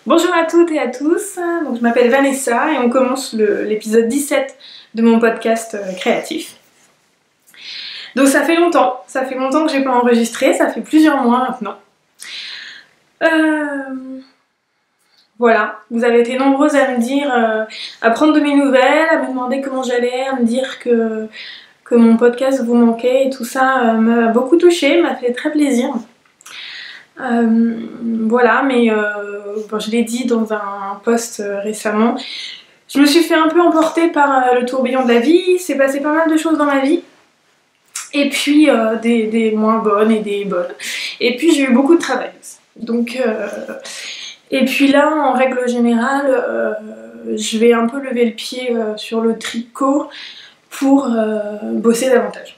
Bonjour à toutes et à tous, donc, je m'appelle Vanessa et on commence l'épisode 17 de mon podcast créatif. Donc ça fait longtemps que j'ai pas enregistré, ça fait plusieurs mois maintenant. Voilà, vous avez été nombreuses à me dire, à prendre de mes nouvelles, à me demander comment j'allais, à me dire que mon podcast vous manquait et tout ça m'a beaucoup touchée, m'a fait très plaisir. Voilà, mais bon, je l'ai dit dans un post récemment, je me suis fait un peu emporter par le tourbillon de la vie, il s'est passé pas mal de choses dans ma vie, et puis des moins bonnes et des bonnes, et puis j'ai eu beaucoup de travail aussi. Donc, et puis là, en règle générale, je vais un peu lever le pied sur le tricot pour bosser davantage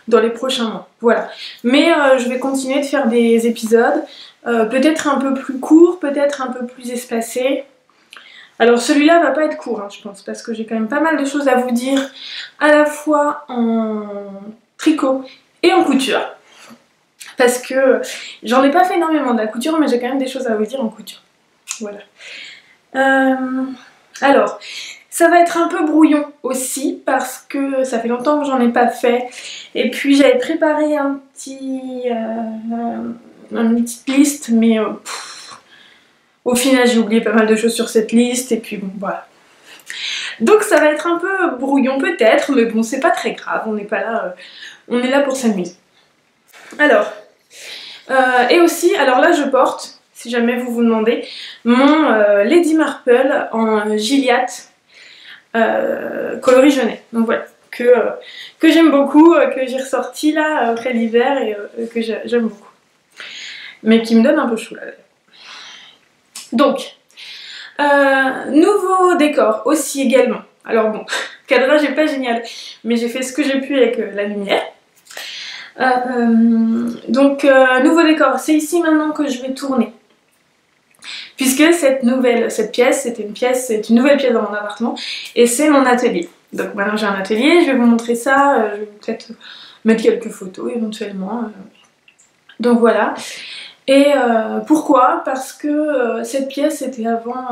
dans les prochains mois, voilà. Mais je vais continuer de faire des épisodes, peut-être un peu plus courts, peut-être un peu plus espacés. Alors celui-là va pas être court, je pense, parce que j'ai quand même pas mal de choses à vous dire, à la fois en tricot et en couture. Parce que j'en ai pas fait énormément de la couture, mais j'ai quand même des choses à vous dire en couture. Voilà. Alors, ça va être un peu brouillon aussi parce que ça fait longtemps que j'en ai pas fait. Et puis j'avais préparé une petite liste, mais au final j'ai oublié pas mal de choses sur cette liste et puis bon voilà. Donc ça va être un peu brouillon peut-être, mais bon c'est pas très grave, on n'est pas là, on est là pour s'amuser. Alors, et aussi, alors là je porte, si jamais vous vous demandez, mon Lady Marple en Gilliatt coloris Genet. Donc voilà, que j'aime beaucoup, que j'ai ressorti là après l'hiver et que j'aime beaucoup. Mais qui me donne un peu chaud là. Donc, nouveau décor aussi également. Alors bon, cadrage est pas génial, mais j'ai fait ce que j'ai pu avec la lumière. Donc, nouveau décor, c'est ici maintenant que je vais tourner. Puisque cette pièce, c'est une nouvelle pièce dans mon appartement, et c'est mon atelier. Donc maintenant j'ai un atelier, je vais vous montrer ça, je vais peut-être mettre quelques photos éventuellement. Donc voilà. Et pourquoi? Parce que cette pièce était avant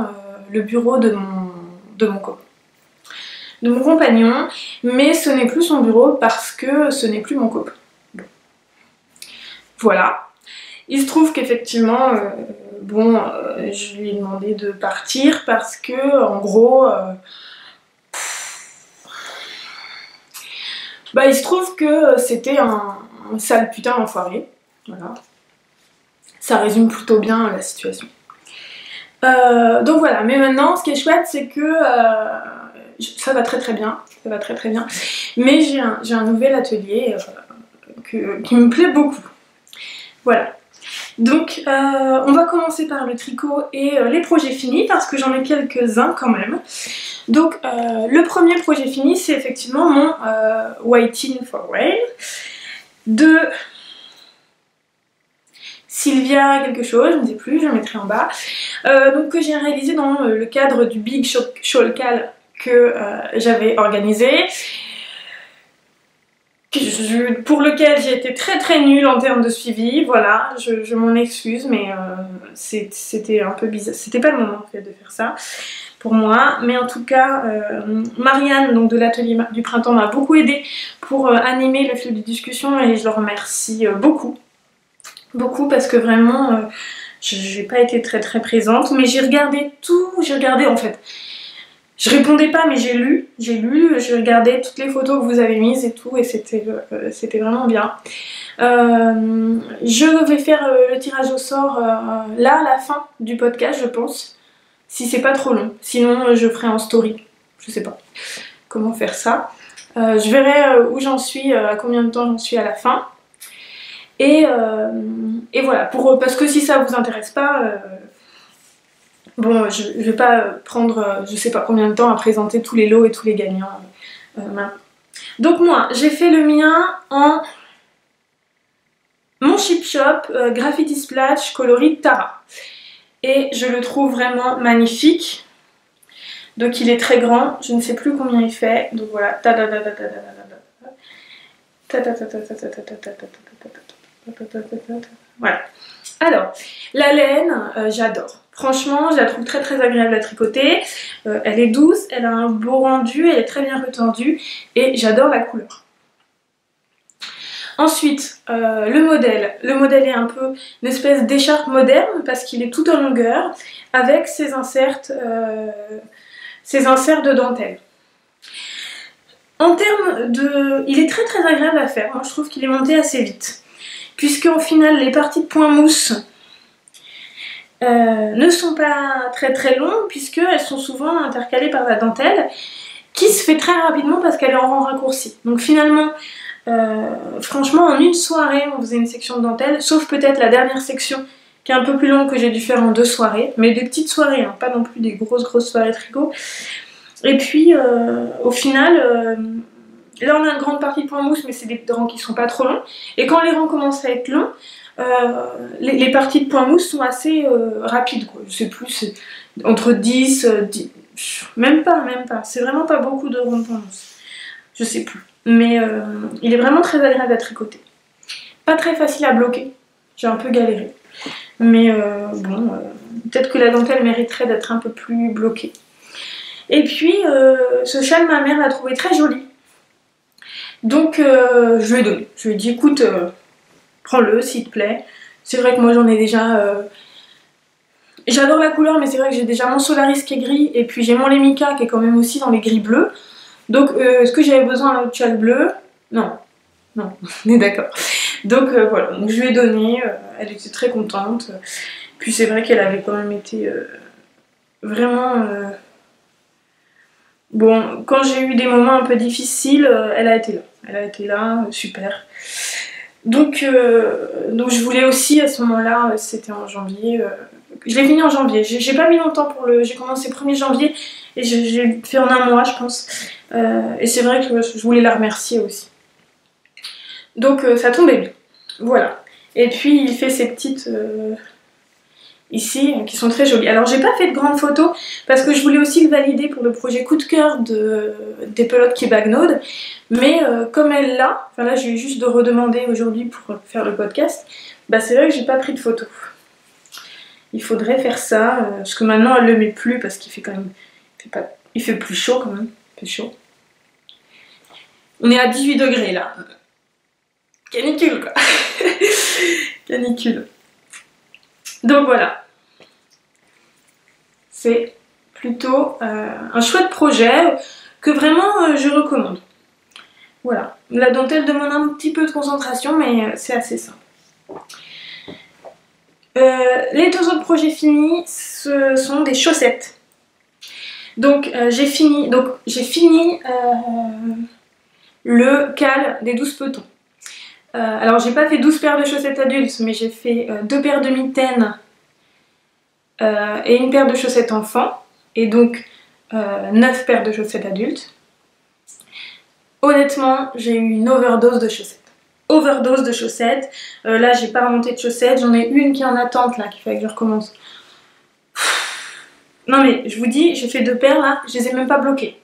le bureau de mon copain, de mon compagnon, mais ce n'est plus son bureau parce que ce n'est plus mon copain. Voilà. Il se trouve qu'effectivement, bon, je lui ai demandé de partir parce que, en gros, bah, il se trouve que c'était un sale putain d'enfoiré. Voilà. Ça résume plutôt bien la situation. Donc voilà, mais maintenant, ce qui est chouette, c'est que ça va très bien, ça va très bien. Mais j'ai un nouvel atelier qui me plaît beaucoup. Voilà. Donc on va commencer par le tricot et les projets finis parce que j'en ai quelques-uns quand même. Donc le premier projet fini c'est effectivement mon Waiting for Rain de Sylvia quelque chose, je ne sais plus, je le mettrai en bas. Donc que j'ai réalisé dans le cadre du Big Shawl-Cal que j'avais organisé. Pour lequel j'ai été très nulle en termes de suivi, voilà, je m'en excuse, mais c'était un peu bizarre, c'était pas le moment en fait de faire ça pour moi, mais en tout cas, Marianne donc de l'atelier du printemps m'a beaucoup aidée pour animer le fil de discussion et je le remercie beaucoup parce que vraiment, j'ai pas été très présente, mais j'ai regardé tout, en fait. Je répondais pas mais j'ai lu, je regardais toutes les photos que vous avez mises et tout et c'était vraiment bien. Je vais faire le tirage au sort là à la fin du podcast je pense, si c'est pas trop long, sinon je ferai en story, je sais pas comment faire ça. Je verrai où j'en suis, à combien de temps j'en suis à la fin. Et voilà, parce que si ça vous intéresse pas, bon, je vais pas prendre je sais pas combien de temps à présenter tous les lots et tous les gagnants. Donc moi, j'ai fait le mien en mon Chip Shop Graffiti Splash coloris Tara. Et je le trouve vraiment magnifique. Donc il est très grand, je ne sais plus combien il fait. Donc voilà. Voilà. Alors, la laine, j'adore. Franchement, je la trouve très très agréable à tricoter. Elle est douce, elle a un beau rendu, elle est très bien retendue et j'adore la couleur. Ensuite, le modèle. Le modèle est un peu une espèce d'écharpe moderne parce qu'il est tout en longueur avec ses inserts de dentelle. En termes de... Il est très très agréable à faire. Moi je trouve qu'il est monté assez vite. Puisque au final les parties de point mousse ne sont pas très très longues puisqu'elles sont souvent intercalées par la dentelle qui se fait très rapidement parce qu'elle est en rang raccourci. Donc finalement, franchement en une soirée on faisait une section de dentelle, sauf peut-être la dernière section qui est un peu plus longue que j'ai dû faire en 2 soirées, mais des petites soirées, hein, pas non plus des grosses soirées tricot. Et puis au final, là on a une grande partie de point mousse mais c'est des rangs qui sont pas trop longs, et quand les rangs commencent à être longs, les parties de point mousse sont assez rapides, quoi. Je sais plus, c'est entre 10, même pas, c'est vraiment pas beaucoup de rangs de point mousse, je sais plus. Mais il est vraiment très agréable à tricoter. Pas très facile à bloquer, j'ai un peu galéré. Mais bon, peut-être que la dentelle mériterait d'être un peu plus bloquée. Et puis, ce châle, ma mère l'a trouvé très joli. Donc, je lui ai donné. Je lui ai dit, écoute, prends-le s'il te plaît. C'est vrai que moi j'en ai déjà... J'adore la couleur, mais c'est vrai que j'ai déjà mon Solaris qui est gris, et puis j'ai mon Lemica qui est quand même aussi dans les gris bleus. Donc, est-ce que j'avais besoin d'un autre châle bleu? Non, on est d'accord. Donc voilà, donc je lui ai donné, elle était très contente. Puis c'est vrai qu'elle avait quand même été vraiment... Bon, quand j'ai eu des moments un peu difficiles, elle a été là. Elle a été là, super. Donc je voulais aussi à ce moment-là, c'était en janvier, je l'ai fini en janvier, j'ai pas mis longtemps pour le... J'ai commencé 1er janvier et j'ai fait en 1 mois je pense. Et c'est vrai que je voulais la remercier aussi. Donc ça tombait bien. Voilà. Et puis il fait ces petites... ici, qui sont très jolies. Alors j'ai pas fait de grandes photos parce que je voulais aussi le valider pour le projet coup de cœur des pelotes qui bagnodent, mais comme elle l'a, enfin là j'ai eu juste de redemander aujourd'hui pour faire le podcast, bah c'est vrai que j'ai pas pris de photos. Il faudrait faire ça, parce que maintenant elle le met plus parce qu'il fait quand même... Il fait plus chaud quand même, il fait chaud. On est à 18 degrés là. Canicule quoi. Canicule. Donc voilà, c'est plutôt un chouette projet que vraiment je recommande. Voilà, la dentelle demande un petit peu de concentration mais c'est assez simple. Les 2 autres projets finis, ce sont des chaussettes. Donc j'ai fini le cal des 12 petons. Alors j'ai pas fait 12 paires de chaussettes adultes, mais j'ai fait 2 paires de mitaines et 1 paire de chaussettes enfants, et donc 9 paires de chaussettes adultes. Honnêtement, j'ai eu une overdose de chaussettes. Là j'ai pas remonté de chaussettes, j'en ai une qui est en attente là, qu'il fallait que je recommence. Non mais je vous dis, j'ai fait 2 paires là, je les ai même pas bloquées.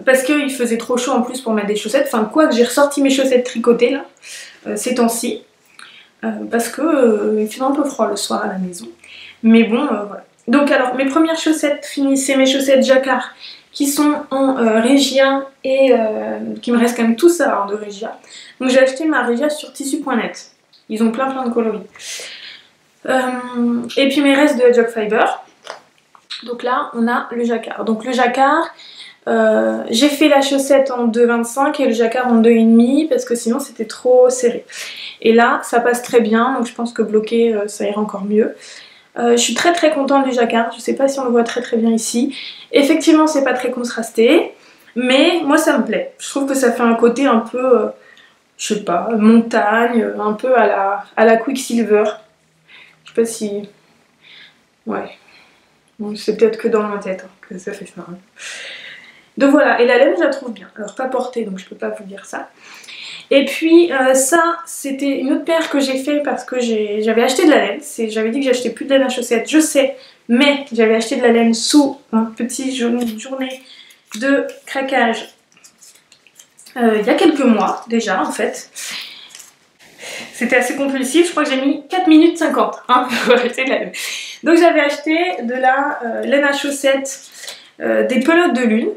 Parce qu'il faisait trop chaud en plus pour mettre des chaussettes, enfin quoi que j'ai ressorti mes chaussettes tricotées là, ces temps-ci, parce que il fait un peu froid le soir à la maison, mais bon voilà. Donc alors mes premières chaussettes finies, c'est mes chaussettes jacquard qui sont en Régia et qui me reste quand même tout ça alors, de Régia. Donc j'ai acheté ma Régia sur tissu.net, ils ont plein de coloris. Et puis mes restes de Jock Fiber. Donc là on a le jacquard. Donc le jacquard, j'ai fait la chaussette en 2,25 et le jacquard en 2,5 parce que sinon c'était trop serré. Et là ça passe très bien, donc je pense que bloqué ça ira encore mieux. Je suis très contente du jacquard, je sais pas si on le voit très bien ici. Effectivement c'est pas très contrasté, mais moi ça me plaît. Je trouve que ça fait un côté un peu, je sais pas, montagne, un peu à la Quicksilver. Je sais pas si... Ouais. Bon, c'est peut-être que dans ma tête hein, que ça fait ça. Hein. Donc voilà, et la laine je la trouve bien. Alors pas portée donc je peux pas vous dire ça. Et puis ça c'était une autre paire que j'ai fait parce que j'avais acheté de la laine. J'avais dit que j'achetais plus de laine à chaussettes, je sais, mais j'avais acheté de la laine sous un petit journée de craquage il y a quelques mois déjà en fait. C'était assez compulsif, je crois que j'ai mis 4 minutes 50 hein, pour acheter de la laine. Donc j'avais acheté de la laine à chaussettes, des pelotes de lune.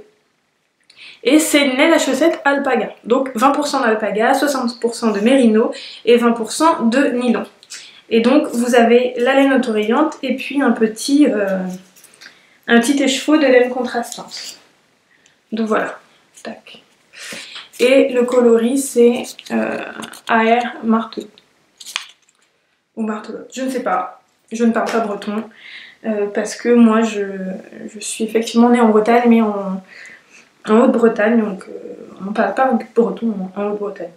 Et c'est une laine à chaussettes alpaga. Donc 20% d'alpaga, 60% de mérino et 20% de nylon. Et donc vous avez la laine autorayante et puis un petit écheveau de laine contrastante. Donc voilà. Tac. Et le coloris c'est AR marteau. Ou martelotte, je ne sais pas. Je ne parle pas breton. Parce que moi je suis effectivement née en Bretagne, mais en Haute-Bretagne, donc on ne parle pas breton en Haute-Bretagne.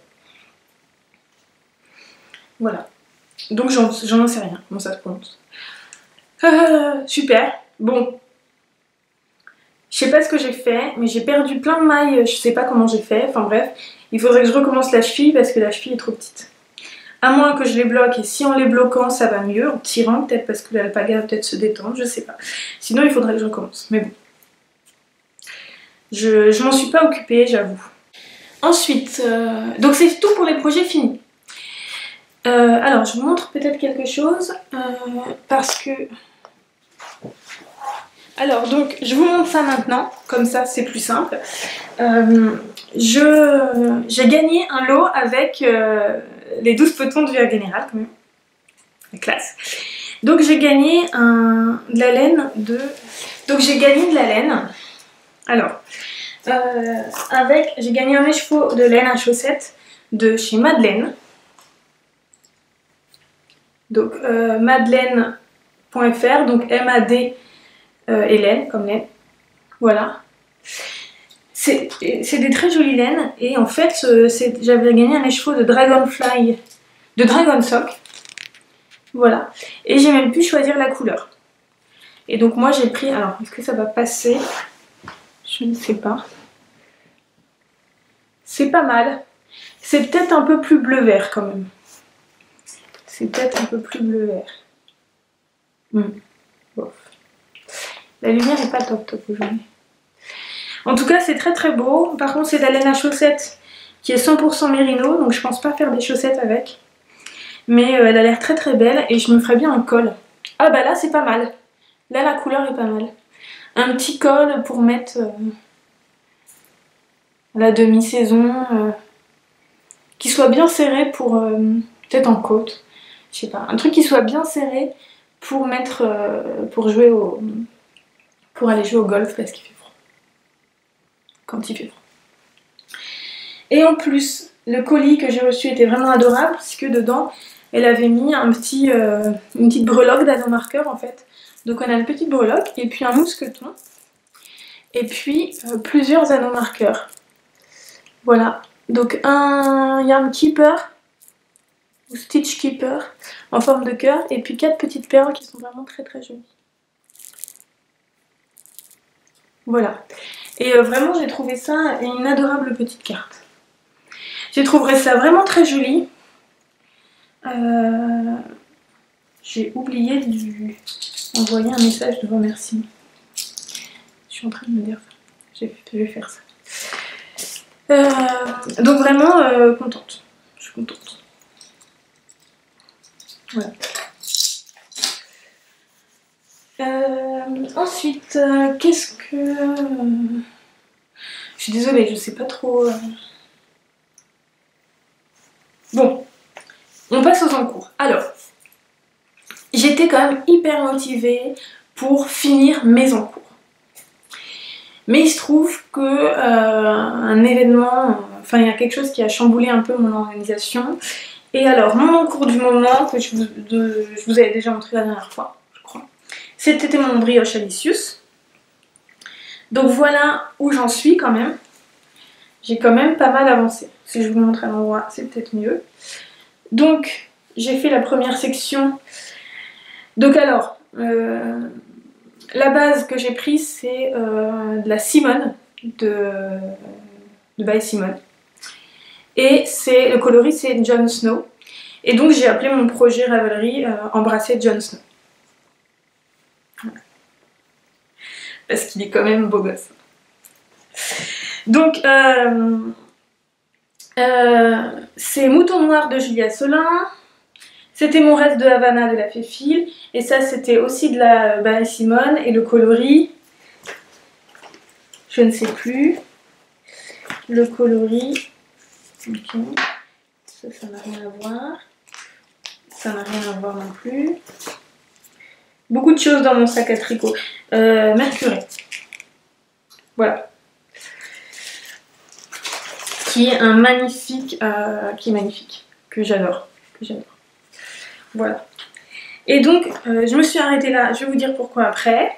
Voilà. Donc j'en sais rien, comment ça se prononce. Super. Bon. Je sais pas ce que j'ai fait, mais j'ai perdu plein de mailles, je sais pas comment j'ai fait. Enfin bref, il faudrait que je recommence la cheville parce que la cheville est trop petite. À moins que je les bloque, et si en les bloquant ça va mieux, en tirant peut-être parce que l'alpaga va peut-être se détendre, je sais pas. Sinon il faudrait que je recommence, mais bon. Je m'en suis pas occupée, j'avoue. Ensuite, donc c'est tout pour les projets finis. Alors je vous montre peut-être quelque chose, parce que... Alors donc je vous montre ça maintenant, comme ça c'est plus simple. J'ai gagné un lot avec les 12 petons de Via Générale, quand même. La classe. Donc j'ai gagné de la laine de... Donc j'ai gagné de la laine. Alors, j'ai gagné un écheveau de laine à chaussettes de chez Madeleine. Donc madeleine.fr, donc M-A-D et laine, comme laine. Voilà. C'est des très jolies laines et en fait j'avais gagné un écheveau de Dragonfly, de Dragon Sock. Voilà. Et j'ai même pu choisir la couleur. Et donc moi j'ai pris, alors est-ce que ça va passer? Je ne sais pas. C'est pas mal. C'est peut-être un peu plus bleu-vert quand même. C'est peut-être un peu plus bleu-vert. Bon. La lumière n'est pas top aujourd'hui. En tout cas c'est très très beau. Par contre c'est de la laine à chaussettes qui est 100% mérino. Donc je pense pas faire des chaussettes avec. Mais elle a l'air très très belle et je me ferais bien un col. Ah bah là c'est pas mal. Là la couleur est pas mal. Un petit col pour mettre la demi-saison. Qui soit bien serré pour... peut-être en côte. Je sais pas. Un truc qui soit bien serré pour mettre... pour jouer au... pour aller jouer au golf parce qu'il fait froid. Quand il fait froid. Et en plus, le colis que j'ai reçu était vraiment adorable puisque dedans, elle avait mis une petite breloque d'anomarqueur en fait. Donc on a une petite breloque et puis un mousqueton. Et puis plusieurs anomarqueurs. Voilà. Donc un yarn keeper ou stitch keeper en forme de cœur et puis 4 petites perles qui sont vraiment très très jolies. Voilà. Et vraiment j'ai trouvé ça une adorable petite carte. J'ai trouvé ça vraiment très joli. J'ai oublié de lui envoyer un message de remerciement. Je suis en train de me dire ça. Je vais faire ça. Donc vraiment contente. Je suis contente. Voilà. Ensuite, qu'est-ce que... Je suis désolée, je sais pas trop... Bon, on passe aux encours. Alors, j'étais quand même hyper motivée pour finir mes encours. Mais il se trouve que un événement, enfin il y a quelque chose qui a chamboulé un peu mon organisation. Et alors, mon encours du moment, que je vous avais déjà montré la dernière fois, je crois, c'était mon brioche Alicius. Donc voilà où j'en suis quand même. J'ai quand même pas mal avancé. Si je vous montre à l'endroit, c'est peut-être mieux. Donc, j'ai fait la première section. Donc alors, la base que j'ai prise, c'est de la Simone, de by Simone. Et le coloris, c'est Jon Snow. Et donc, j'ai appelé mon projet Ravelry Embrasser Jon Snow. Voilà. Parce qu'il est quand même beau gosse. Donc, C'est Mouton Noir de Julia Solin. C'était mon reste de Havana de la Féfile. Et ça, c'était aussi de la Barry Simone. Et le coloris, je ne sais plus. Le coloris, ok. Ça n'a rien à voir. Ça n'a rien à voir non plus. Beaucoup de choses dans mon sac à tricot. Mercury. Voilà. Qui est un magnifique, que j'adore. Voilà. Et donc, je me suis arrêtée là. Je vais vous dire pourquoi après.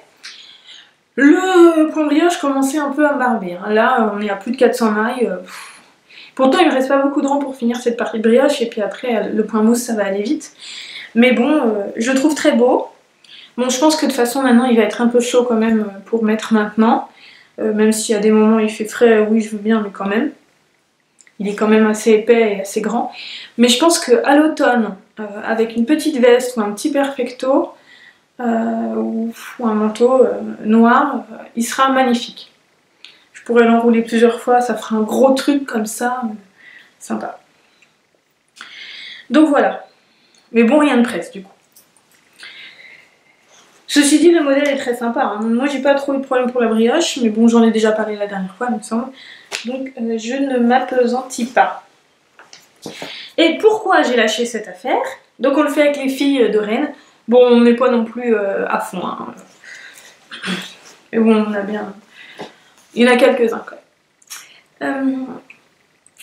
Le point brioche commençait un peu à me barber. Là, on est à plus de 400 mailles. Pourtant, il ne me reste pas beaucoup de rangs pour finir cette partie de brioche. Et puis après, le point mousse, ça va aller vite. Mais bon, je le trouve très beau. Bon, je pense que de toute façon, maintenant, il va être un peu chaud quand même pour mettre maintenant. Même s'il y a des moments où il fait frais, oui, je veux bien, mais quand même. Il est quand même assez épais et assez grand. Mais je pense qu'à l'automne, avec une petite veste ou un petit perfecto, ou un manteau noir, il sera magnifique. Je pourrais l'enrouler plusieurs fois, ça fera un gros truc comme ça, sympa. Donc voilà. Mais bon, rien de presse du coup. Ceci dit, le modèle est très sympa. Hein. Moi, j'ai pas trop eu de problème pour la brioche, mais bon, j'en ai déjà parlé la dernière fois, il me semble. Donc, je ne m'appesantis pas. Et pourquoi j'ai lâché cette affaire? Donc, on le fait avec les filles de Rennes. Bon, on n'est pas non plus à fond. Hein. Mais bon, on a bien... Il y en a quelques-uns quand même.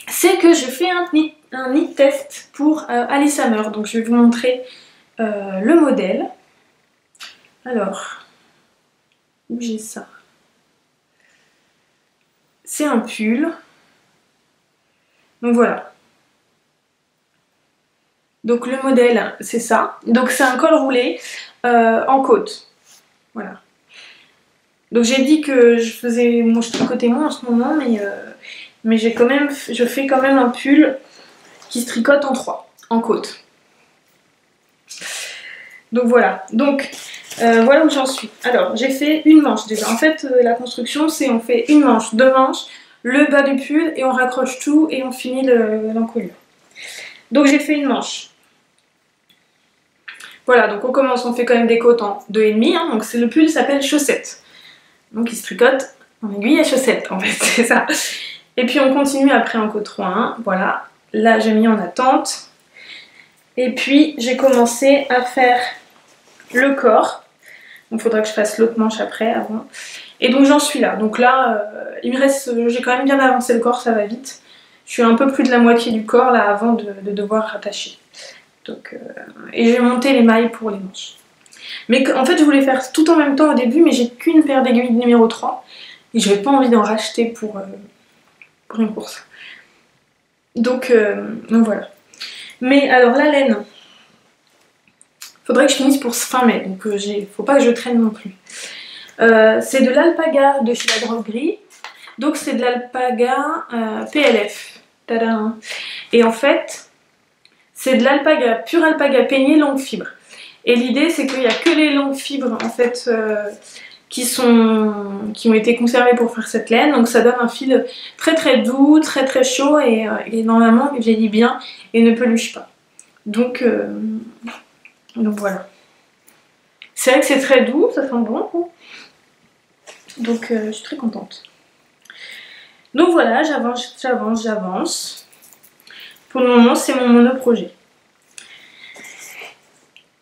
C'est que je fais un knit test pour Alice Hammer. Donc, je vais vous montrer le modèle. Alors, où j'ai ça? C'est un pull. Donc voilà. Donc le modèle, c'est ça. Donc c'est un col roulé en côte. Voilà. Donc j'ai dit que je tricotais moins en ce moment, mais je fais quand même un pull qui se tricote en 3, en côte. Donc voilà. Donc voilà où j'en suis. Alors j'ai fait une manche déjà. En fait la construction c'est on fait une manche, deux manches, le bas du pull et on raccroche tout et on finit l'encolure. Donc j'ai fait une manche. Voilà, donc on commence, on fait quand même des côtes en 2,5, hein, donc le pull s'appelle chaussette. Donc il se tricote en aiguille à chaussette en fait, c'est ça. Et puis on continue après en côte 3,1, voilà. Là j'ai mis en attente. Et puis j'ai commencé à faire le corps. Donc il faudra que je fasse l'autre manche après, avant. Et donc j'en suis là. Donc là, il me reste, j'ai quand même bien avancé le corps, ça va vite. Je suis un peu plus de la moitié du corps là avant de devoir rattacher. Donc, et j'ai monté les mailles pour les manches. Mais en fait je voulais faire tout en même temps au début, mais j'ai qu'une paire d'aiguilles numéro 3 et j'avais pas envie d'en racheter pour une course. Donc voilà. Mais alors la laine, faudrait que je finisse pour fin mai, donc faut pas que je traîne non plus. C'est de l'alpaga de chez la Droguerie, donc c'est de l'alpaga PLF. Tadam. Et en fait c'est de l'alpaga, pure alpaga peignée longue fibre. Et l'idée c'est qu'il n'y a que les longues fibres en fait qui ont été conservées pour faire cette laine. Donc ça donne un fil très très doux, très très chaud et normalement il vieillit bien et ne peluche pas. Donc voilà. C'est vrai que c'est très doux, ça sent bon. Quoi. Donc je suis très contente. Donc voilà, j'avance. Pour le moment, c'est mon monoprojet.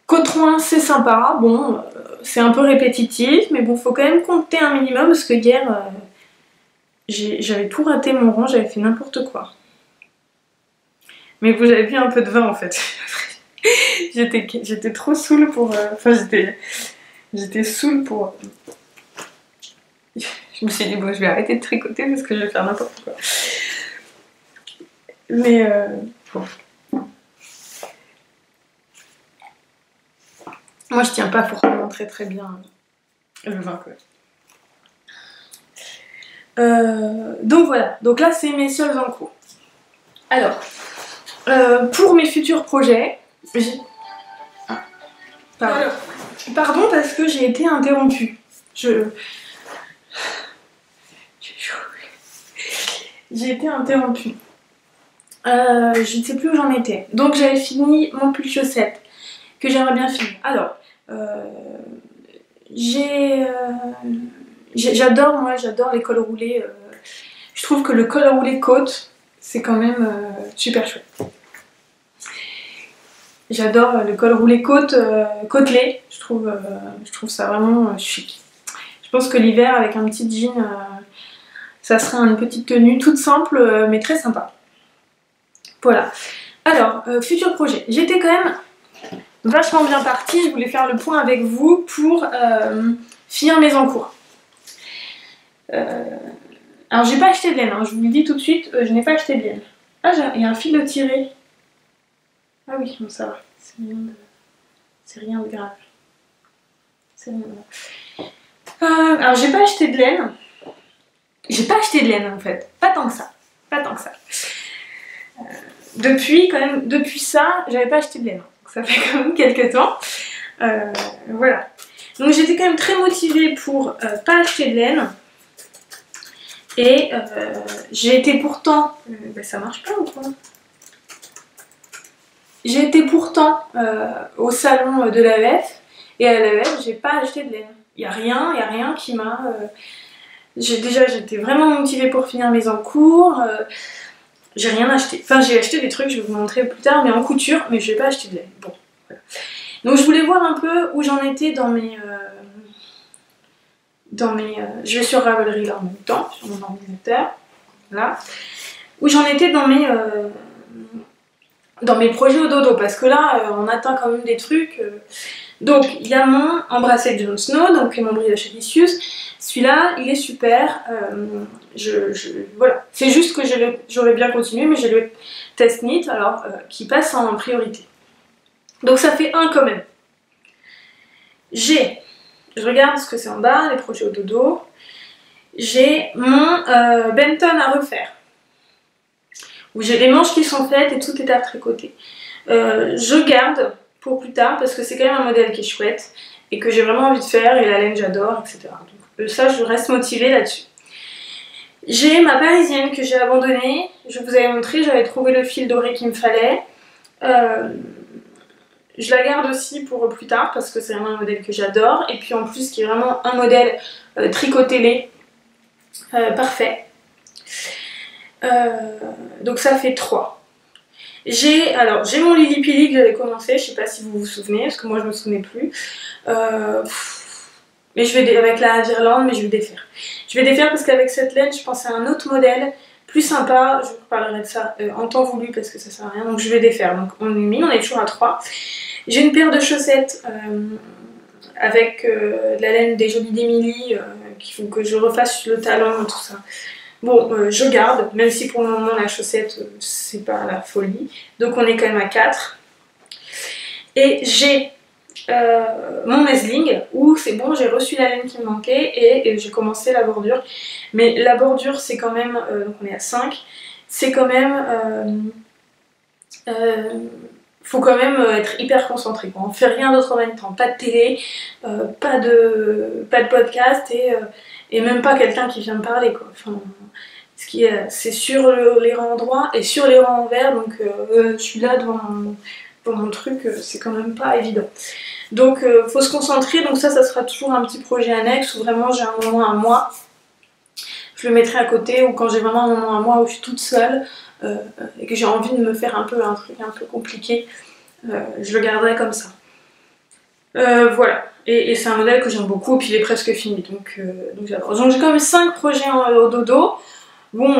Côte-Rouen, c'est sympa. Bon, c'est un peu répétitif, mais bon, faut quand même compter un minimum parce que hier, j'avais tout raté mon rang, j'avais fait n'importe quoi. Mais vous avez vu un peu de vin en fait. J'étais trop saoule pour... Enfin, j'étais saoule pour... Je me suis dit, bon, je vais arrêter de tricoter parce que je vais faire n'importe quoi. Mais bon. Moi je tiens pas forcément très très bien le vin quoi. Donc voilà, donc là c'est mes seuls en cours. Alors, pour mes futurs projets, pardon parce que j'ai été interrompue. J'ai été interrompue. Je ne sais plus où j'en étais. Donc j'avais fini mon pull chaussette que j'aimerais bien finir. Alors, j'adore les cols roulés. Je trouve que le col roulé côte, c'est quand même super chouette. J'adore le col roulé côtelé. Je trouve ça vraiment chic. Je pense que l'hiver, avec un petit jean, ça serait une petite tenue toute simple, mais très sympa. Voilà. Alors, futur projet. J'étais quand même vachement bien partie. Je voulais faire le point avec vous pour finir mes encours. Alors, j'ai pas acheté de laine. Hein. Je vous le dis tout de suite, je n'ai pas acheté de laine. Ah, il y a un fil de tiré. Ah oui, bon, ça va. C'est rien de grave. C'est rien de grave. Alors, j'ai pas acheté de laine. J'ai pas acheté de laine en fait. Pas tant que ça. Pas tant que ça. Depuis ça, j'avais pas acheté de laine. Donc ça fait quand même quelques temps. Voilà. Donc j'étais quand même très motivée pour pas acheter de laine. Et j'ai été pourtant... ça marche pas ou quoi? J'ai été pourtant au salon de l'AEF. Et à l'AEF, j'ai pas acheté de laine. Il y a rien qui m'a... j'étais vraiment motivée pour finir mes encours. J'ai rien acheté. Enfin, j'ai acheté des trucs, je vais vous montrer plus tard, mais en couture, mais je n'ai pas acheté de laine. Bon, voilà. Donc je voulais voir un peu où j'en étais dans mes... je vais sur Ravelry là en même temps, sur mon ordinateur. Voilà. Où j'en étais dans mes projets au dodo, parce que là, on atteint quand même des trucs... Donc, il y a mon embrassé de Jon Snow, donc mon bridage Alicius. Celui-là, il est super. Voilà. C'est juste que j'aurais bien continué, mais j'ai le test knit, alors qui passe en priorité. Donc ça fait un quand même. Je regarde ce que c'est en bas, les projets au dodo. J'ai mon Benton à refaire, où j'ai les manches qui sont faites et tout est à tricoter. Je garde pour plus tard parce que c'est quand même un modèle qui est chouette et que j'ai vraiment envie de faire, et la laine j'adore, etc. Donc ça, je reste motivée là-dessus. J'ai ma parisienne que j'ai abandonnée. Je vous avais montré, j'avais trouvé le fil doré qu'il me fallait. Je la garde aussi pour plus tard parce que c'est vraiment un modèle que j'adore, et puis en plus qui est vraiment un modèle tricoté lait parfait. Donc ça fait 3. J'ai mon Lily Pili que j'avais commencé, je sais pas si vous vous souvenez, parce que moi je me souvenais plus. Mais je vais avec la Virlande, mais je vais défaire. Je vais défaire parce qu'avec cette laine, je pensais à un autre modèle plus sympa. Je vous parlerai de ça en temps voulu parce que ça sert à rien. Donc je vais défaire. Donc on est toujours à 3. J'ai une paire de chaussettes avec de la laine des Jolies d'Emily qu'il faut que je refasse le talon et tout ça. Bon, je garde, même si pour le moment la chaussette c'est pas la folie. Donc on est quand même à 4. Et j'ai mon Mesling où c'est bon, j'ai reçu la laine qui me manquait et j'ai commencé la bordure. Mais la bordure c'est quand même, donc on est à 5, c'est quand même... faut quand même être hyper concentré. On fait rien d'autre en même temps, pas de télé, pas de podcast et même pas quelqu'un qui vient me parler quoi. Enfin, c'est sur les rangs droits et sur les rangs envers, donc je suis là devant mon truc, c'est quand même pas évident. Donc faut se concentrer, donc ça sera toujours un petit projet annexe où vraiment j'ai un moment à moi. Je le mettrai à côté, ou quand j'ai vraiment un moment à moi où je suis toute seule et que j'ai envie de me faire un truc un peu compliqué, je le garderai comme ça. Voilà, et c'est un modèle que j'aime beaucoup, et puis il est presque fini, donc j'adore. Donc j'ai quand même 5 projets au dodo. Bon,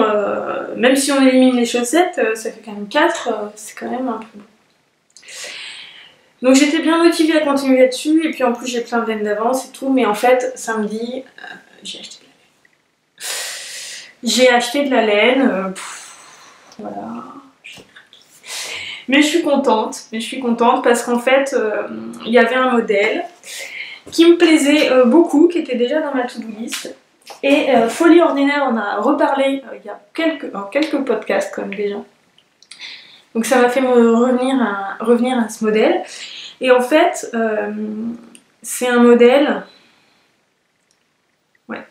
même si on élimine les chaussettes, ça fait quand même 4, c'est quand même un peu bon. Donc j'étais bien motivée à continuer là-dessus, et puis en plus j'ai plein de laine d'avance et tout, mais en fait, samedi, j'ai acheté de la laine. J'ai acheté de la laine, voilà. Mais je suis contente parce qu'en fait, il y avait un modèle qui me plaisait beaucoup, qui était déjà dans ma to-do list. Et Folie Ordinaire, on a reparlé il y a quelques podcasts quand même déjà. Donc ça m'a fait me revenir à ce modèle. Et en fait, c'est un modèle... Ouais.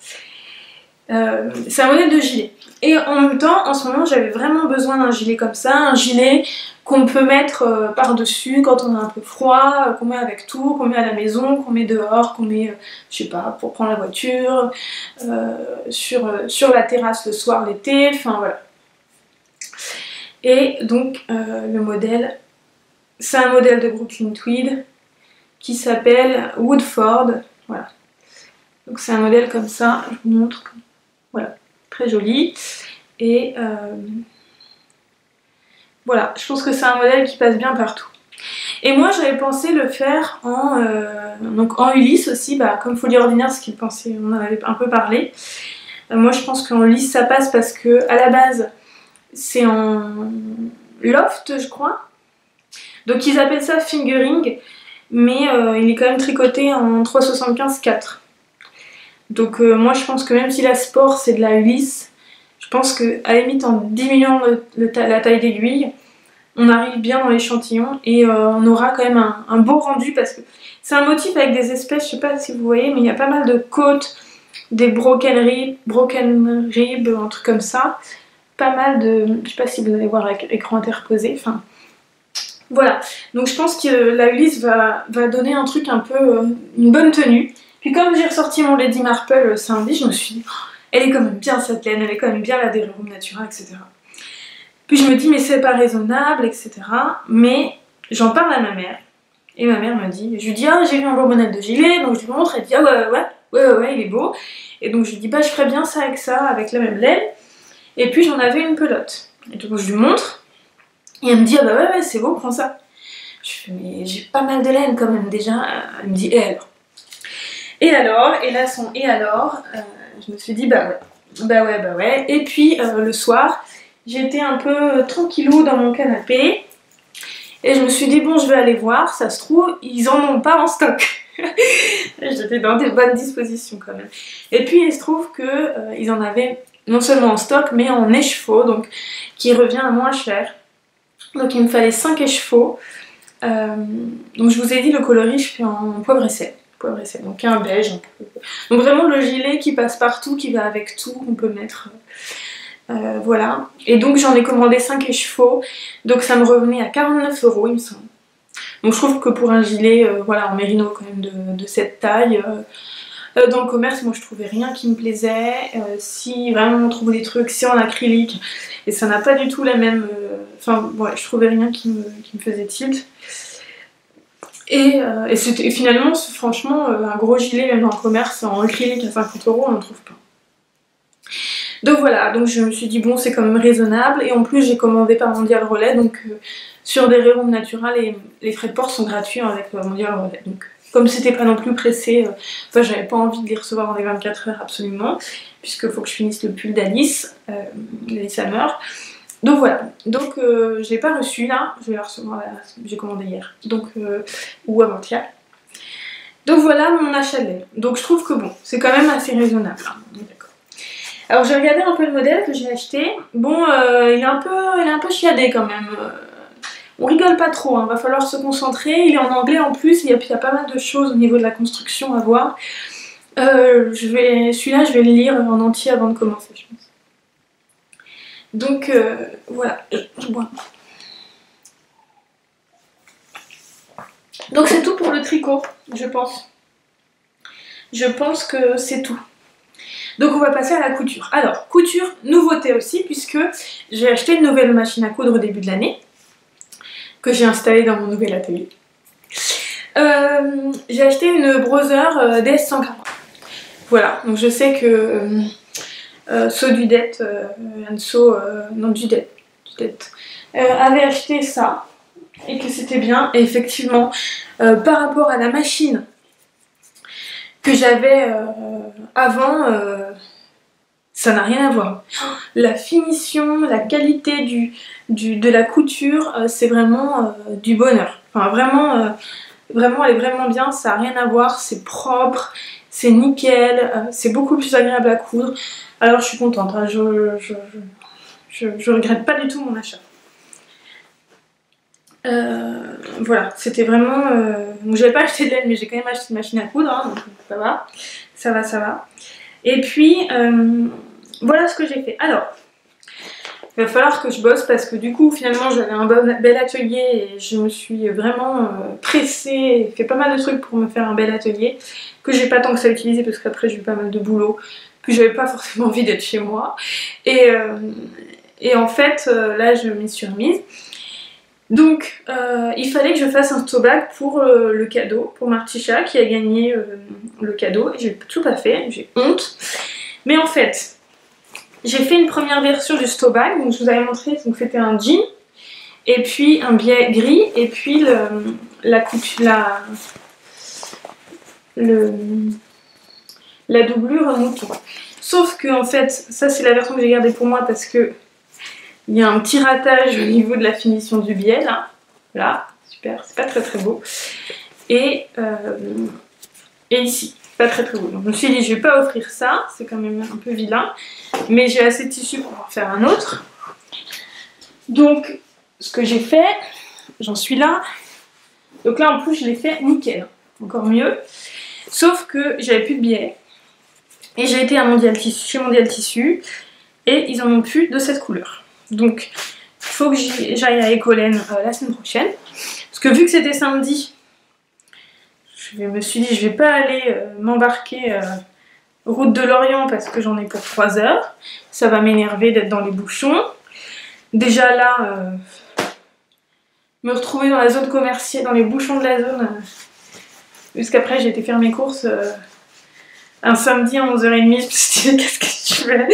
C'est un modèle de gilet. Et en même temps, en ce moment, j'avais vraiment besoin d'un gilet comme ça, un gilet qu'on peut mettre par-dessus quand on a un peu froid, qu'on met avec tout, qu'on met à la maison, qu'on met dehors, qu'on met, je sais pas, pour prendre la voiture, sur la terrasse le soir, l'été, enfin voilà. Et donc, le modèle, c'est un modèle de Brooklyn Tweed qui s'appelle Woodford, voilà. Donc c'est un modèle comme ça, je vous montre, voilà, très joli. Et voilà, je pense que c'est un modèle qui passe bien partout. Et moi j'avais pensé le faire donc en Ulysse aussi, bah, comme Folie Ordinaire, ce qu'il pensait, on en avait un peu parlé. Moi je pense qu'en Ulysse ça passe parce que à la base c'est en loft je crois. Donc ils appellent ça fingering, mais il est quand même tricoté en 3,75/4. Donc moi je pense que même si la sport c'est de la Ulysse, je pense qu'à la limite en diminuant la taille d'aiguille, on arrive bien dans l'échantillon et on aura quand même un beau rendu parce que c'est un motif avec des espèces, je sais pas si vous voyez, mais il y a pas mal de côtes, des broken ribs, un truc comme ça. Pas mal de, je sais pas si vous allez voir avec écran interposé, enfin voilà. Donc je pense que la Ulysse va donner un truc un peu, une bonne tenue. Puis comme j'ai ressorti mon Lady Marple samedi, je me suis dit, oh, elle est quand même bien cette laine, elle est quand même bien la des Room Natura, etc. Puis je me dis, mais c'est pas raisonnable, etc. Mais j'en parle à ma mère. Et ma mère me dit, je lui dis, ah j'ai vu un beau modèle de gilet, donc je lui montre, elle dit, ah ouais, il est beau. Et donc je lui dis, bah je ferais bien ça, avec la même laine. Et puis j'en avais une pelote. Et donc je lui montre, et elle me dit, ah bah ouais, c'est beau, prends ça. Je fais, mais j'ai pas mal de laine quand même déjà. Elle me dit, et alors? Et alors, et là son et alors, je me suis dit bah ouais. Et puis le soir, j'étais un peu tranquillou dans mon canapé et je me suis dit bon je vais aller voir, ça se trouve ils en ont pas en stock. J'étais dans des bonnes dispositions quand même. Et puis il se trouve que ils en avaient non seulement en stock mais en écheveau, donc qui revient à moins cher. Donc il me fallait 5 écheveaux. Donc je vous ai dit le coloris je fais en poivre et sel. Donc un beige un peu. Donc vraiment le gilet qui passe partout, qui va avec tout, qu'on peut mettre. Voilà. Et donc j'en ai commandé 5 écheveaux. Donc ça me revenait à 49 € il me semble. Donc je trouve que pour un gilet voilà, en mérino quand même de cette taille, dans le commerce moi je trouvais rien qui me plaisait. Si vraiment on trouve des trucs, c'est en acrylique. Et ça n'a pas du tout la même... Enfin ouais, je trouvais rien qui me faisait tilt. Et finalement, franchement, un gros gilet, même dans le commerce, en acrylique à 50 €, on n'en trouve pas. Donc voilà, donc je me suis dit, bon, c'est quand même raisonnable. Et en plus, j'ai commandé par Mondial Relais, donc sur des rayons naturels, les frais de port sont gratuits avec Mondial Relais. Donc comme c'était pas non plus pressé, enfin, j'avais pas envie de les recevoir dans les 24 heures absolument, puisqu'il faut que je finisse le pull d'Alice, Alice Hammer. Donc voilà, donc je l'ai pas reçu là, je vais la recevoir, j'ai commandé hier, donc ou avant-hier. Donc voilà mon achat de laine. Donc je trouve que bon, c'est quand même assez raisonnable. Hein. D'accord. Alors j'ai regardé un peu le modèle que j'ai acheté. Bon, il est un peu chiadé quand même. On rigole pas trop, hein. Va falloir se concentrer. Il est en anglais en plus, et puis il y a pas mal de choses au niveau de la construction à voir. Celui-là, je vais le lire en entier avant de commencer, je pense. Donc voilà, je bois. Donc c'est tout pour le tricot, je pense. Je pense que c'est tout. Donc on va passer à la couture. Alors, couture, nouveauté aussi, puisque j'ai acheté une nouvelle machine à coudre au début de l'année, que j'ai installée dans mon nouvel atelier. J'ai acheté une Brother DS140. Voilà, donc je sais que Dudette, avait acheté ça et que c'était bien. Et effectivement, par rapport à la machine que j'avais avant, ça n'a rien à voir. La finition, la qualité de la couture, c'est vraiment du bonheur. Enfin, vraiment, vraiment, elle est vraiment bien, ça n'a rien à voir, c'est propre, c'est nickel, c'est beaucoup plus agréable à coudre. Alors je suis contente, hein, je regrette pas du tout mon achat. Voilà, c'était vraiment... Donc j'avais pas acheté de laine, mais j'ai quand même acheté une machine à coudre, hein, donc ça va. Et puis voilà ce que j'ai fait. Alors, il va falloir que je bosse parce que du coup finalement j'avais un bel atelier et je me suis vraiment pressée, fait pas mal de trucs pour me faire un bel atelier que j'ai pas tant que ça utilisé parce qu'après j'ai eu pas mal de boulot, puis j'avais pas forcément envie d'être chez moi et en fait là je m'y suis remise. Donc il fallait que je fasse un tote bag pour le cadeau, pour Martisha qui a gagné le cadeau et j'ai tout pas fait, j'ai honte. Mais en fait j'ai fait une première version du tote bag, donc je vous avais montré, donc c'était un jean, et puis un biais gris, et puis la doublure mouton. Sauf que en fait, ça c'est la version que j'ai gardée pour moi parce que il y a un petit ratage au niveau de la finition du biais là, super, c'est pas très beau, et ici. Pas très beau. Donc je me suis dit je vais pas offrir ça, c'est quand même un peu vilain, mais j'ai assez de tissu pour en faire un autre. Donc ce que j'ai fait, j'en suis là. Donc là en plus je l'ai fait nickel, encore mieux. Sauf que j'avais plus de billets et j'ai été à chez Mondial Tissu et ils en ont plus de cette couleur. Donc il faut que j'aille à Écolène la semaine prochaine. Parce que vu que c'était samedi, je me suis dit je vais pas aller m'embarquer route de Lorient parce que j'en ai pour 3 heures. Ça va m'énerver d'être dans les bouchons. Déjà là, me retrouver dans la zone commerciale, dans les bouchons de la zone. Jusqu'après j'ai été faire mes courses un samedi à 11h30. Je me suis dit qu'est-ce que tu fais?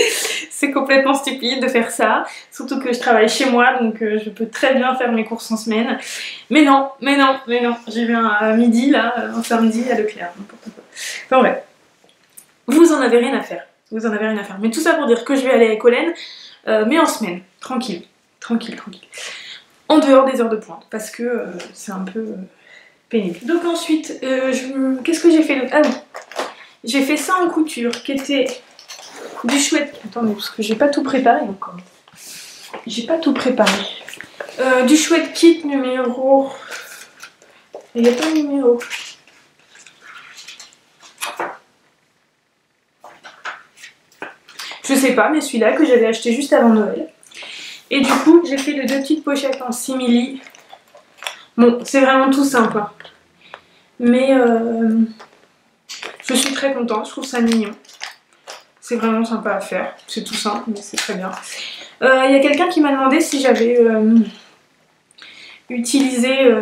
C'est complètement stupide de faire ça. Surtout que je travaille chez moi donc je peux très bien faire mes courses en semaine. Mais non. J'ai vu un midi là, un samedi à Leclerc. N'importe quoi. Enfin bref. Vous en avez rien à faire. Vous en avez rien à faire. Mais tout ça pour dire que je vais aller à Écolène, mais en semaine. Tranquille. En dehors des heures de pointe. Parce que c'est un peu pénible. Donc ensuite, qu'est-ce que j'ai fait? Ah oui. J'ai fait ça en couture, qui était du chouette... Attendez, parce que j'ai pas tout préparé encore. J'ai pas tout préparé. Du chouette kit numéro... Il n'y a pas de numéro. Je sais pas, mais celui-là que j'avais acheté juste avant Noël. Et du coup, j'ai fait les 2 petites pochettes en simili. Bon, c'est vraiment tout simple. Hein. Mais je suis très contente, je trouve ça mignon. C'est vraiment sympa à faire. C'est tout simple, mais c'est très bien. Il y a quelqu'un qui m'a demandé si j'avais utilisé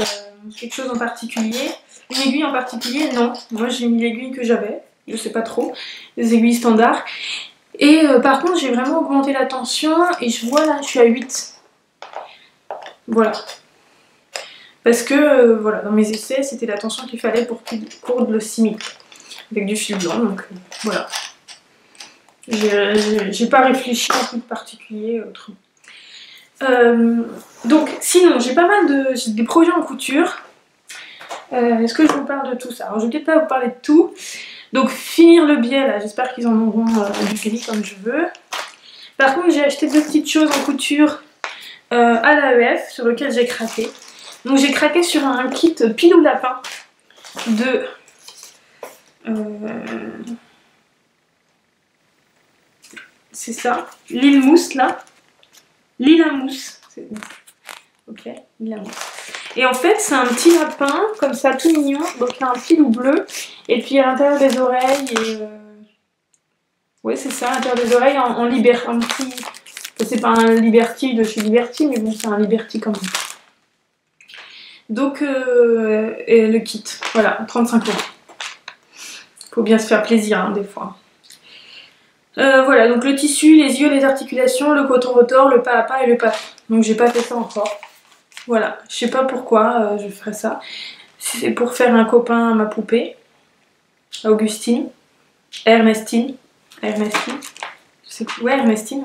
quelque chose en particulier. Une aiguille en particulier, non. Moi, j'ai mis l'aiguille que j'avais. Je sais pas trop. Les aiguilles standards. Et par contre j'ai vraiment augmenté la tension et je vois là je suis à 8. Voilà. Parce que voilà, dans mes essais c'était la tension qu'il fallait pour courde le simili. Avec du fil blanc donc voilà. J'ai pas réfléchi à un truc particulier autrement. Donc sinon j'ai pas mal j'ai des projets en couture. Est-ce que je vous parle de tout ça? Alors je vais peut-être pas vous parler de tout. Donc finir le biais là, j'espère qu'ils en auront du gris comme je veux. Par contre j'ai acheté 2 petites choses en couture à l'AEF sur lequel j'ai craqué. Donc j'ai craqué sur un kit Pilou Lapin de... c'est ça, l'île mousse là. L'île à mousse. Ok, l'île à mousse. Et en fait c'est un petit lapin comme ça tout mignon, donc il y a un pilou bleu et puis à l'intérieur des oreilles et ouais c'est ça, à l'intérieur des oreilles en liberty, un petit... c'est pas un Liberty de chez Liberty mais bon c'est un Liberty quand même. Donc et le kit, voilà, 35 €. Faut bien se faire plaisir hein, des fois. Voilà, donc le tissu, les yeux, les articulations, le coton rotor, le pas à pas et le pas. Donc j'ai pas fait ça encore. Voilà, je sais pas pourquoi je ferais ça. C'est pour faire un copain à ma poupée, Augustine, Ernestine, je sais plus, ouais Ernestine,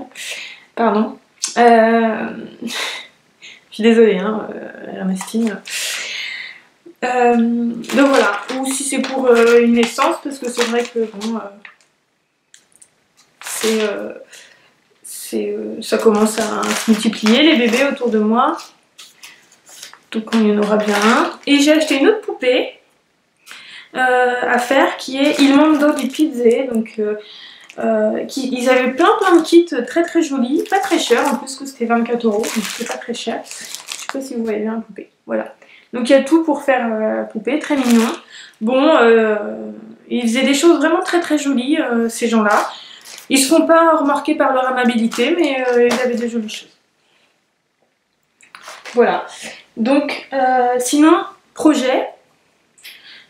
pardon. Je suis désolée, hein, Ernestine. Donc voilà, ou si c'est pour une naissance, parce que c'est vrai que bon, ça commence à se multiplier les bébés autour de moi. Donc il y en aura bien un. Et j'ai acheté une autre poupée à faire qui est Il mondo di pizze. Donc Ils avaient plein de kits très jolis, pas très chers en plus, que c'était 24 €, donc c'était pas très cher. Je sais pas si vous voyez bien la poupée, voilà. Donc il y a tout pour faire la poupée, très mignon. Bon, ils faisaient des choses vraiment très jolies, ces gens-là. Ils se font pas remarquer par leur amabilité, mais ils avaient des jolies choses. Voilà. Donc, sinon, projet.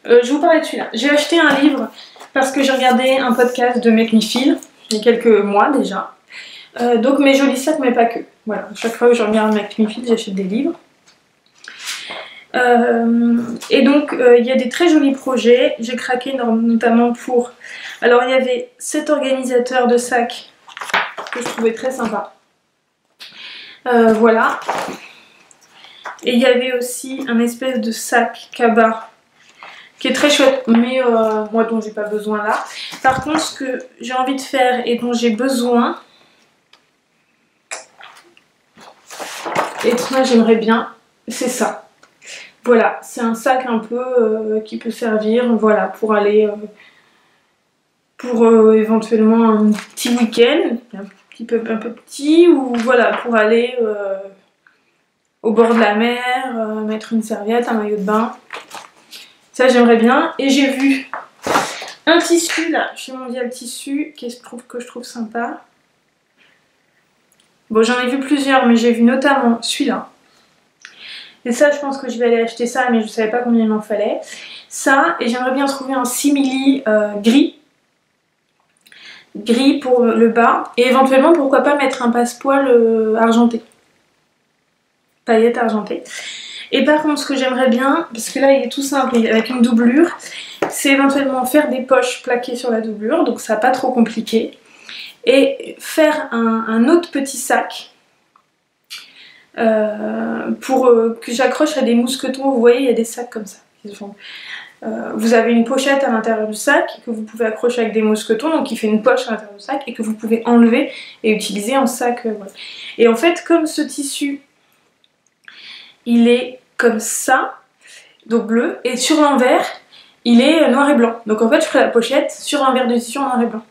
Je vous parlais de celui-là. J'ai acheté un livre parce que j'ai regardé un podcast de Make Me Feel il y a quelques mois déjà. Donc mes jolis sacs, mais pas que. Voilà, chaque fois que je regarde Make Me Feel, j'achète des livres. Et donc il y a des très jolis projets. J'ai craqué notamment pour... Alors il y avait cet organisateur de sacs que je trouvais très sympa. Voilà. Et il y avait aussi un espèce de sac cabas qui est très chouette, mais moi dont j'ai pas besoin là. Par contre, ce que j'ai envie de faire et dont j'ai besoin, et moi j'aimerais bien, c'est ça. Voilà, c'est un sac un peu qui peut servir, voilà, pour aller, pour éventuellement un petit week-end, un peu petit, ou voilà, pour aller au bord de la mer, mettre une serviette, un maillot de bain. Ça j'aimerais bien. Et j'ai vu un tissu là, chez Mondial Tissu, que je trouve sympa. Bon, j'en ai vu plusieurs, mais j'ai vu notamment celui-là. Et ça, je pense que je vais aller acheter ça, mais je savais pas combien il m'en fallait. Ça, et j'aimerais bien trouver un simili gris. Gris pour le bas. Et éventuellement, pourquoi pas mettre un passepoil argenté. Paillettes argentées. Et par contre, ce que j'aimerais bien, parce que là il est tout simple, avec une doublure, c'est éventuellement faire des poches plaquées sur la doublure, donc ça pas trop compliqué. Et faire un autre petit sac pour que j'accroche à des mousquetons. Vous voyez, il y a des sacs comme ça. Vous avez une pochette à l'intérieur du sac que vous pouvez accrocher avec des mousquetons, donc il fait une poche à l'intérieur du sac et que vous pouvez enlever et utiliser en sac. Voilà. Et en fait, comme ce tissu, il est comme ça, donc bleu, et sur l'envers, il est noir et blanc. Donc en fait, je ferai la pochette sur un verre de tissu en noir et blanc.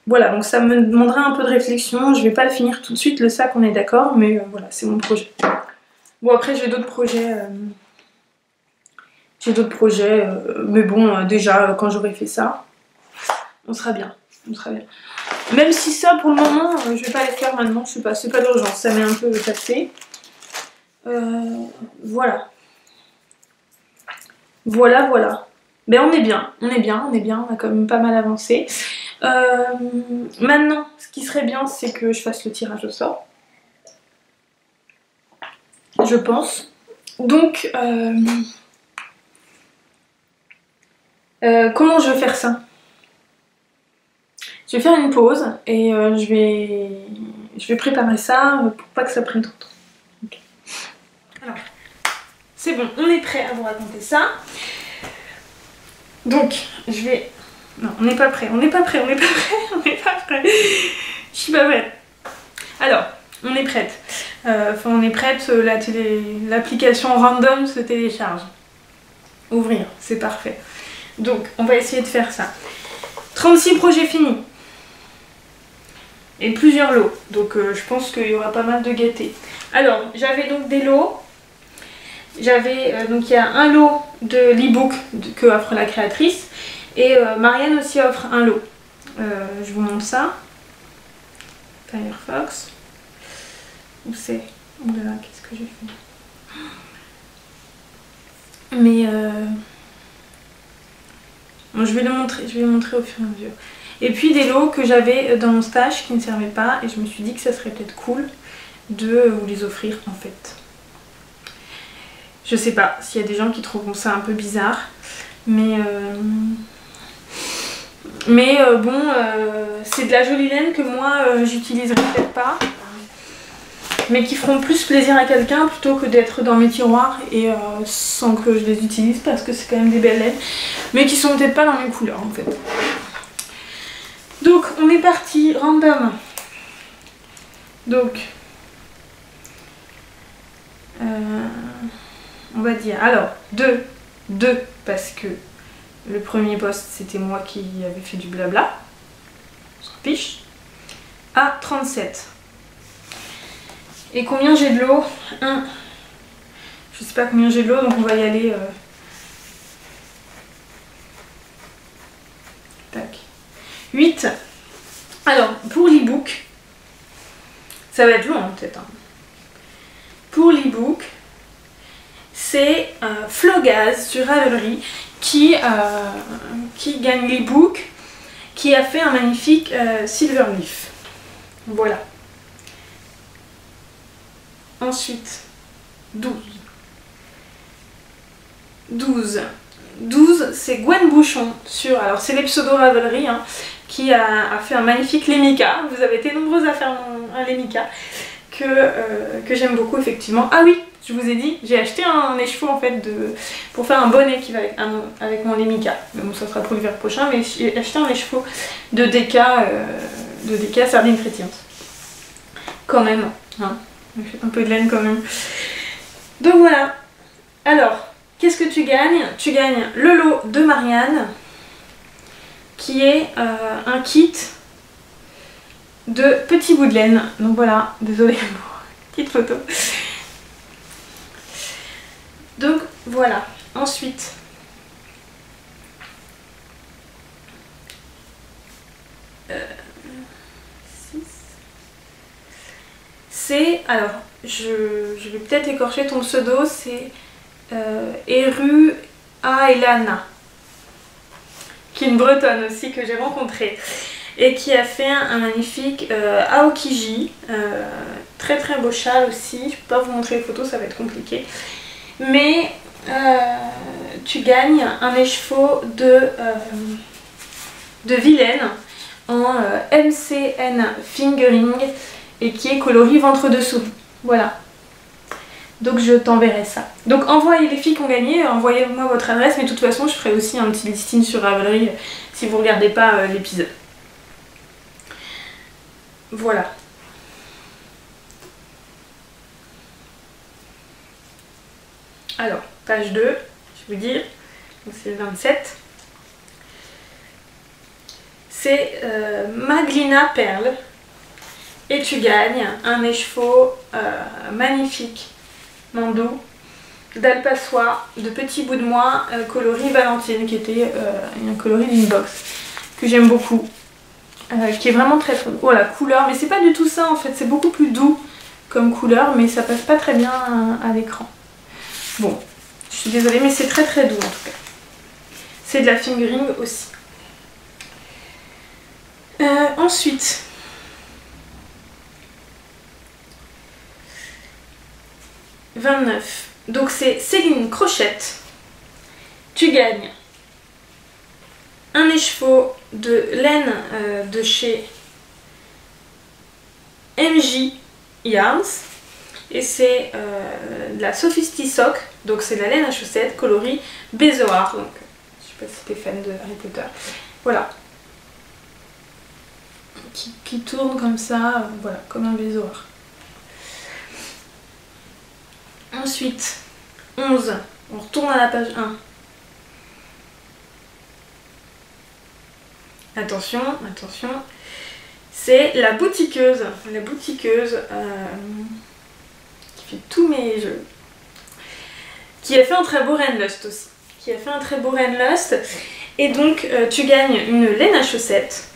Voilà, donc ça me demandera un peu de réflexion. Je vais pas le finir tout de suite, le sac, on est d'accord, mais voilà, c'est mon projet. Bon, après, j'ai d'autres projets. Mais bon, déjà, quand j'aurai fait ça, on sera bien. On sera bien. Même si ça, pour le moment, je vais pas les faire maintenant, je sais pas, c'est pas d'urgence, ça m'est un peu passé. Voilà. Voilà. Ben on est bien, on a quand même pas mal avancé. Maintenant, ce qui serait bien, c'est que je fasse le tirage au sort. Je pense. Donc, comment je vais faire ça? Je vais faire une pause et je vais préparer ça pour pas que ça prenne trop de temps. Okay. Alors, c'est bon, on est prêt à vous raconter ça. Donc, je vais... Non, on n'est pas prêt. Je suis pas prête. Alors, on est prête. Enfin, on est prête, l'application random se télécharge. Ouvrir, c'est parfait. Donc, on va essayer de faire ça. 36 projets finis. Et plusieurs lots. Donc, je pense qu'il y aura pas mal de gâtés. Alors, j'avais donc des lots. Donc il y a un lot de l'e-book que offre la créatrice et Marianne aussi offre un lot. Je vous montre ça. Firefox. Où c'est? Oh là là, qu'est-ce que j'ai fait? Mais bon, je vais le montrer au fur et à mesure. Et puis des lots que j'avais dans mon stage qui ne servaient pas et je me suis dit que ça serait peut-être cool de vous les offrir en fait. Je sais pas s'il y a des gens qui trouveront ça un peu bizarre, mais bon, c'est de la jolie laine que moi j'utiliserai peut-être pas, mais qui feront plus plaisir à quelqu'un plutôt que d'être dans mes tiroirs et sans que je les utilise parce que c'est quand même des belles laines, mais qui sont peut-être pas dans mes couleurs en fait. Donc on est parti random. Donc on va dire, alors, deux, parce que le premier post, c'était moi qui avais fait du blabla. s'en fiche, à 37. Et combien j'ai de l'eau? Je sais pas combien j'ai de l'eau, donc on va y aller. Tac. 8. Alors, pour l'e-book, ça va être long peut-être. Hein. Pour l'e-book, c'est Flogaz sur Ravelry qui gagne l'e-book, qui a fait un magnifique Silverleaf. Voilà. Ensuite, 12. 12, c'est Gwen Bouchon sur, alors c'est les pseudo Ravelry, hein, qui a fait un magnifique Lemika. Vous avez été nombreuses à faire un Lemika que j'aime beaucoup effectivement. Ah oui, je vous ai dit, j'ai acheté un écheveau en fait pour faire un bonnet qui va avec mon Lemika. Mais bon, ça sera pour l'hiver prochain, mais j'ai acheté un écheveau de DK sardine chrétienne. Quand même, hein. Un peu de laine quand même. Donc voilà. Alors, qu'est-ce que tu gagnes? Tu gagnes le lot de Marianne, qui est un kit de petits bouts de laine. Donc voilà, désolée pour petite photo. Donc voilà. Ensuite, c'est, alors, je vais peut-être écorcher ton pseudo, c'est Eru Aelana, qui est une bretonne aussi que j'ai rencontrée et qui a fait un magnifique Aokiji, très très beau châle aussi. Je peux pas vous montrer les photos, ça va être compliqué, mais tu gagnes un écheveau de Vilaine en MCN Fingering et qui est coloris ventre dessous. Voilà. Donc je t'enverrai ça. Donc envoyez les filles qui ont gagné, envoyez-moi votre adresse, mais de toute façon je ferai aussi un petit listing sur Ravelry si vous ne regardez pas l'épisode. Voilà. Alors, page 2, je vais vous dire, c'est le 27. C'est Maglina Perle. Et tu gagnes un écheveau magnifique, mandou, d'alpassois, de petits bouts de moi, coloris Valentine, qui était un coloris d'une box, que j'aime beaucoup, qui est vraiment très très beau. Oh la couleur, mais c'est pas du tout ça en fait, c'est beaucoup plus doux comme couleur, mais ça passe pas très bien à l'écran. Bon, je suis désolée, mais c'est très très doux en tout cas. C'est de la fingering aussi. Ensuite, « 29. Donc c'est Céline Crochette. Tu gagnes un écheveau de laine de chez MJ Yarns. Et c'est de la Sophistisock. Donc c'est de la laine à chaussettes coloris Bezoar. Donc je sais pas si t'es fan de Harry Potter. Voilà. Qui tourne comme ça, voilà, comme un Bezoar. Ensuite, 11, on retourne à la page 1. Attention, attention, c'est la boutiqueuse qui fait tous mes jeux, qui a fait un très beau Rainlust aussi, et donc tu gagnes une laine à chaussettes,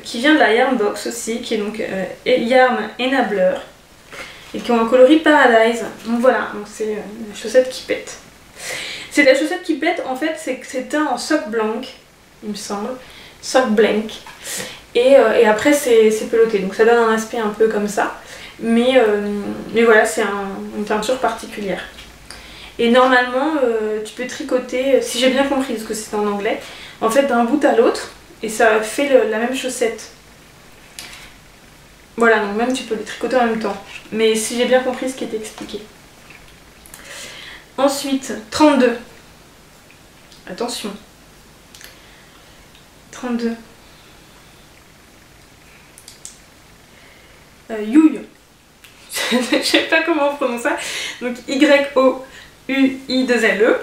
qui vient de la Yarn Box aussi, qui est donc Yarn Enabler, et qui ont un coloris Paradise. Donc voilà, c'est une chaussette qui pète. C'est la chaussette qui pète, en fait, c'est que c'est en sock blanc, il me semble. Sock blanc. Et après, c'est peloté. Donc ça donne un aspect un peu comme ça. Mais voilà, c'est une teinture particulière. Et normalement, tu peux tricoter, si j'ai bien compris, parce que c'est en anglais, en fait, d'un bout à l'autre. Et ça fait la même chaussette. Voilà, donc même tu peux les tricoter en même temps. Mais si j'ai bien compris ce qui était expliqué. Ensuite, 32. Attention. 32. Youille. Je sais pas comment on prononce ça. Donc Y-O-U-I-2-L-E.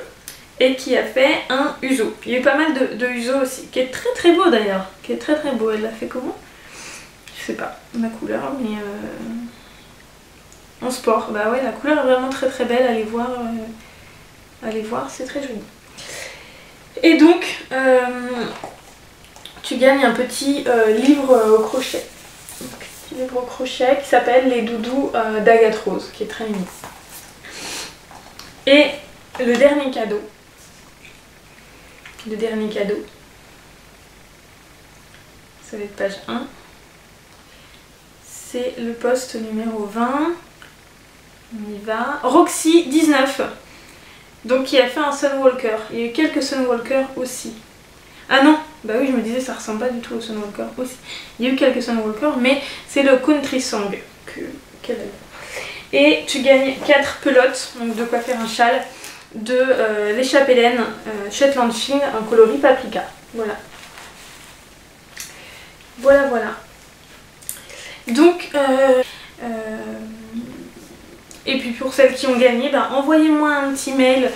et qui a fait un Uso. Il y a eu pas mal de Uso aussi, qui est très très beau d'ailleurs, qui est très très beau. Elle l'a fait comment? Je sais pas, ma couleur, mais en sport. Bah ouais, la couleur est vraiment très très belle, allez voir, c'est très joli. Et donc, tu gagnes un petit livre au crochet. Donc, petit livre au crochet qui s'appelle Les doudous d'Agathe Rose, qui est très mignon. Et le dernier cadeau, ça va être page 1, c'est le poste numéro 20, on y va, Roxy 19, donc qui a fait un Sunwalker, il y a eu quelques Sunwalker aussi. Ah non, bah oui je me disais ça ressemble pas du tout au Sunwalker aussi, il y a eu quelques Sunwalker mais c'est le Country Song qu'elle a eu. Et tu gagnes 4 pelotes, donc de quoi faire un châle, de l'échappe Hélène Shetland Sheen en coloris paprika. Voilà. Voilà. Donc, et puis pour celles qui ont gagné, ben, envoyez-moi un petit mail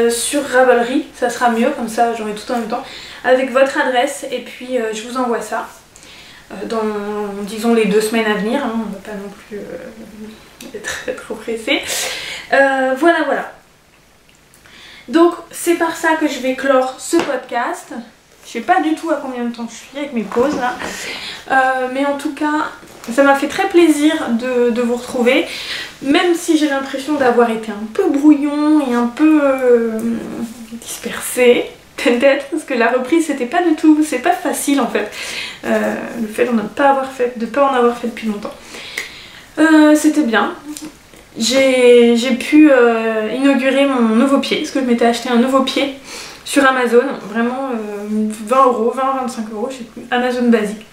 sur Ravelry, ça sera mieux, comme ça j'aurai tout en même temps, avec votre adresse et puis je vous envoie ça dans, disons, les 2 semaines à venir, hein, on ne va pas non plus être trop pressé. Voilà. Donc c'est par ça que je vais clore ce podcast. Je sais pas du tout à combien de temps je suis avec mes pauses là. Mais en tout cas, ça m'a fait très plaisir de vous retrouver. Même si j'ai l'impression d'avoir été un peu brouillon et un peu dispersée. Peut-être parce que la reprise c'était pas du tout, c'est pas facile en fait. Le fait de ne pas en avoir fait depuis longtemps. C'était bien. J'ai pu inaugurer mon nouveau pied, parce que je m'étais acheté un nouveau pied sur Amazon, vraiment 20 €, 20-25 €, je sais plus, Amazon basique,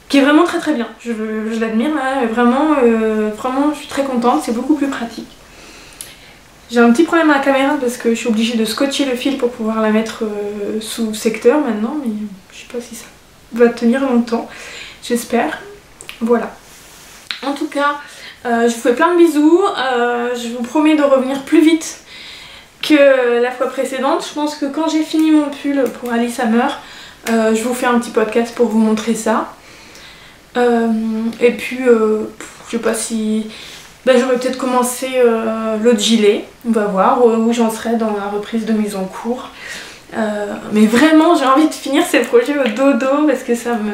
qui est vraiment très très bien, je l'admire là, vraiment je suis très contente, c'est beaucoup plus pratique. J'ai un petit problème à la caméra parce que je suis obligée de scotcher le fil pour pouvoir la mettre sous secteur maintenant, mais je sais pas si ça va tenir longtemps, j'espère. Voilà. En tout cas, je vous fais plein de bisous, je vous promets de revenir plus vite que la fois précédente. Je pense que quand j'ai fini mon pull pour Alice Hammer, je vous fais un petit podcast pour vous montrer ça. Et puis, je sais pas si... Ben, j'aurais peut-être commencé l'autre gilet, on va voir où j'en serai dans la reprise de mise en cours. Mais vraiment, j'ai envie de finir ces projets au dodo parce que ça me...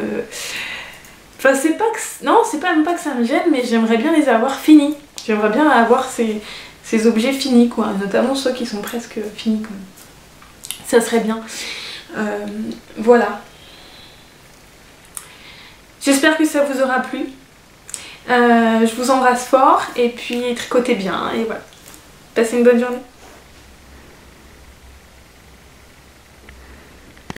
Enfin, c'est pas que... Non, c'est pas même pas que ça me gêne, mais j'aimerais bien les avoir finis. J'aimerais bien avoir ces objets finis, quoi. Notamment ceux qui sont presque finis, quoi. Ça serait bien. Voilà. J'espère que ça vous aura plu. Je vous embrasse fort et puis tricotez bien et voilà. Passez une bonne journée.